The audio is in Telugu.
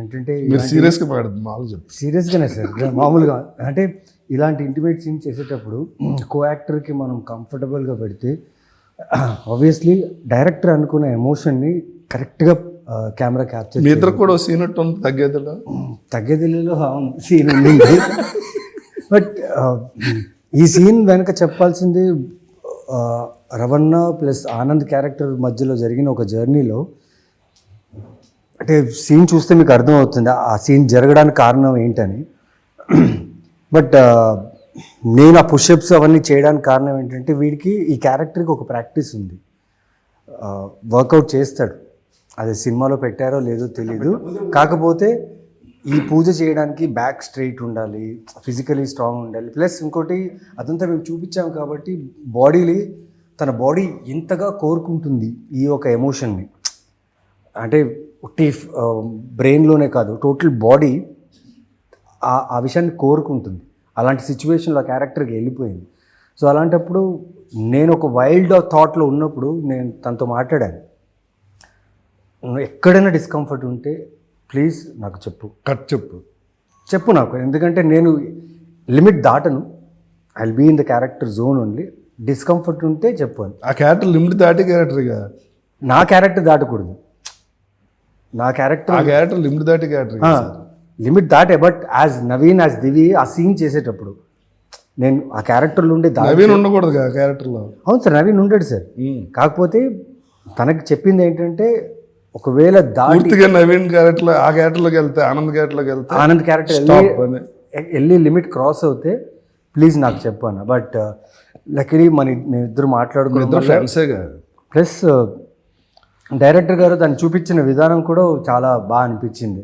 ఏంటంటే మీరు సీరియస్గా మాట్లాడదు మామూలు చెప్పు. సీరియస్గానే సార్ మామూలుగా అంటే ఇలాంటి ఇంటిమేట్ సీన్ చేసేటప్పుడు కో యాక్టర్కి మనం కంఫర్టబుల్గా పెడితే ఆబ్వియస్లీ డైరెక్టర్ అనుకున్న ఎమోషన్ని కరెక్ట్గా కెమెరా క్యాప్చర్ మీ ఇద్దరు కూడా సీన్ ఉంటుంది తగ్గేదిలో. తగ్గేదిలో సీన్ ఉంది. బట్ ఈ సీన్ వెనక చెప్పాల్సింది రవణ ప్లస్ ఆనంద్ క్యారెక్టర్ మధ్యలో జరిగిన ఒక జర్నీలో అంటే సీన్ చూస్తే మీకు అర్థమవుతుంది ఆ సీన్ జరగడానికి కారణం ఏంటని. బట్ నేను ఆ పుషప్స్ అవన్నీ చేయడానికి కారణం ఏంటంటే వీడికి ఈ క్యారెక్టర్కి ఒక ప్రాక్టీస్ ఉంది, వర్కౌట్ చేస్తాడు. అది సినిమాలో పెట్టారో లేదో తెలీదు, కాకపోతే ఈ పూజ చేయడానికి బ్యాక్ స్ట్రైట్ ఉండాలి, ఫిజికలీ స్ట్రాంగ్ ఉండాలి. ప్లస్ ఇంకోటి అదంతా మేము చూపించాం కాబట్టి బాడీని తన బాడీ ఎంతగా కోరుకుంటుంది ఈ ఒక ఎమోషన్ని. అంటే ఉట్టి బ్రెయిన్లోనే కాదు, టోటల్ బాడీ ఆ విషయాన్ని కోరుకుంటుంది. అలాంటి సిచ్యువేషన్లో ఆ క్యారెక్టర్కి వెళ్ళిపోయింది. సో అలాంటప్పుడు నేను ఒక వైల్డ్ థాట్లో ఉన్నప్పుడు నేను తనతో మాట్లాడాను, నువ్వు ఎక్కడైనా డిస్కంఫర్ట్ ఉంటే ప్లీజ్ నాకు చెప్పు, చెప్పు నాకు. ఎందుకంటే నేను లిమిట్ దాటను, I will be in the character zone only. Discomfort ఉంటే చెప్పు అని. ఆ క్యారెక్టర్ లిమిట్ దాటి క్యారెక్టర్గా నా క్యారెక్టర్ దాటకూడదు, నా క్యారెక్టర్ లిమిట్ దాటి క్యారెక్టర్ లిమిట్ దాటే. బట్ యాజ్ నవీన్ యాజ్ దివి ఆ సీన్ చేసేటప్పుడు నేను ఆ క్యారెక్టర్లో ఉండే నవీన్ ఉండకూడదు క్యారెక్టర్లో. అవును సార్, నవీన్ ఉండడు సార్. కాకపోతే తనకి చెప్పింది ఏంటంటే ఒకవేళ పూర్తిగా నవీన్ క్యారెక్టర్ ఆ క్యారెక్టర్లోకి వెళ్తే ఆనంద్ క్యారెక్టర్ వెళ్ళి లిమిట్ క్రాస్ అవుతే ప్లీజ్ నాకు చెప్పాను. బట్ లక్కీలీ మేము ఇద్దరు మాట్లాడుకున్నాం. ప్లస్ డైరెక్టర్ గారు దాన్ని చూపించిన విధానం కూడా చాలా బాగా అనిపించింది.